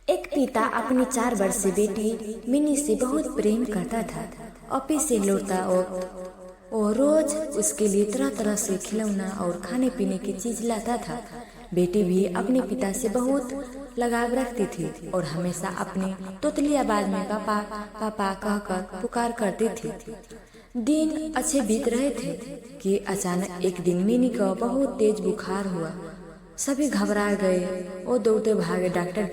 एक पिता अपनी 4 वर्षीय बेटी मिनी से बहुत प्रेम करता था। ऑफिस से लौटता और रोज उसके लिए तरह तरह से खिलौना और खाने पीने की चीज लाता था। बेटी भी अपने पिता से बहुत लगाव रखती थी और हमेशा अपनी तोतली आवाज में पापा पापा कहकर पुकार करती थी। दिन अच्छे बीत रहे थे कि अचानक एक दिन मिनी को बहुत तेज बुखार हुआ। सभी घबरा गए। वो दौड़ते भागे डॉक्टर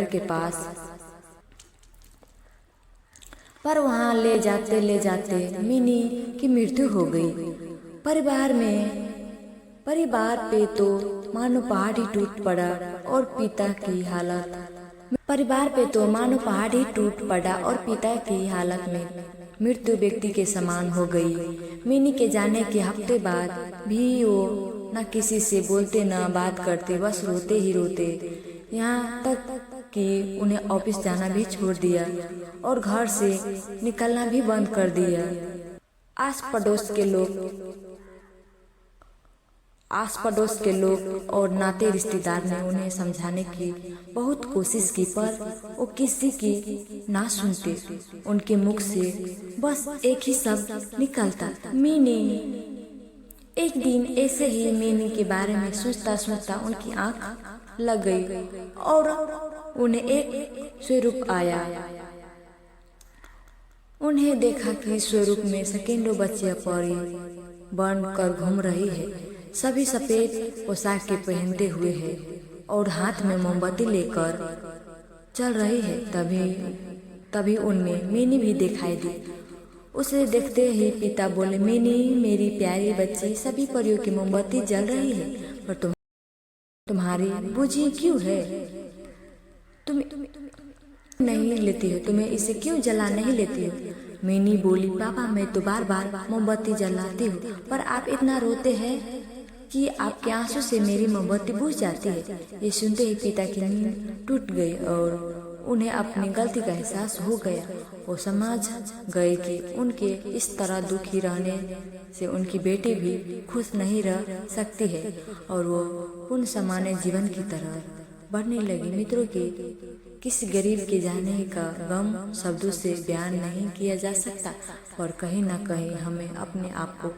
के पास पर वहां ले जाते मिनी की मृत्यु हो गई। परिवार पे तो मानो पहाड़ ही टूट पड़ा और पिता की हालत में मृत्यु व्यक्ति के समान हो गई। मिनी के जाने के हफ्ते बाद भी वो न किसी से बोलते न बात करते, बस रोते ही रोते। यहाँ तक कि उन्हें ऑफिस जाना भी छोड़ दिया और घर से निकलना भी बंद कर दिया। आस पड़ोस के लोग और नाते रिश्तेदार ने उन्हें समझाने की बहुत कोशिश की, पर वो किसी की ना सुनते। उनके मुख से बस एक ही शब्द निकलता, मिनी। एक दिन ऐसे ही मिनी के बारे में सोचता उनकी आंख लग गई और उन्हें एक स्वरूप आया। उन्हें देखा कि स्वरूप में सैकड़ों बच्चियां परी बन कर घूम रही है। सभी सफेद पोशाक के पहनते हुए है और हाथ में मोमबत्ती लेकर चल रही है। तभी उनमें मिनी भी दिखाई दी। उसे देखते ही पिता बोले, मिनी मेरी प्यारी बच्ची, सभी परियों की मोमबत्ती जल रही है पर तुम्हारी बुझी क्यों है? तुम नहीं लेती हो, तुम्हें इसे क्यों जला नहीं लेती हो? मिनी बोली, पापा मैं तो बार बार मोमबत्ती जलाती हूँ पर आप इतना रोते हैं कि आपके आंसू से मेरी मोमबत्ती बुझ जाती है। ये सुनते ही पिता की नींद टूट गई और उन्हें अपनी गलती का एहसास हो गया। वो समझ गए कि उनके इस तरह दुखी रहने से उनकी बेटी भी खुश नहीं रह सकती है और वो पुण्य सामान्य जीवन की तरह बढ़ने लगी। मित्रों के किसी गरीब के जाने का गम शब्दों से बयान नहीं किया जा सकता, और कहीं ना कहीं हमें अपने आप को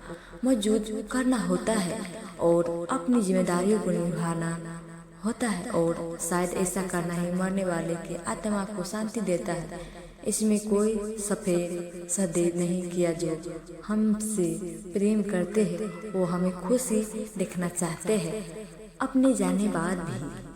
मजबूत करना होता है और अपनी जिम्मेदारियों को निभाना होता है, और शायद ऐसा करना ही मरने वाले के आत्मा को शांति देता है। इसमें कोई सफेद सदेव नहीं किया। जो हमसे प्रेम करते हैं वो हमें खुशी देखना चाहते हैं अपने जाने बाद भी।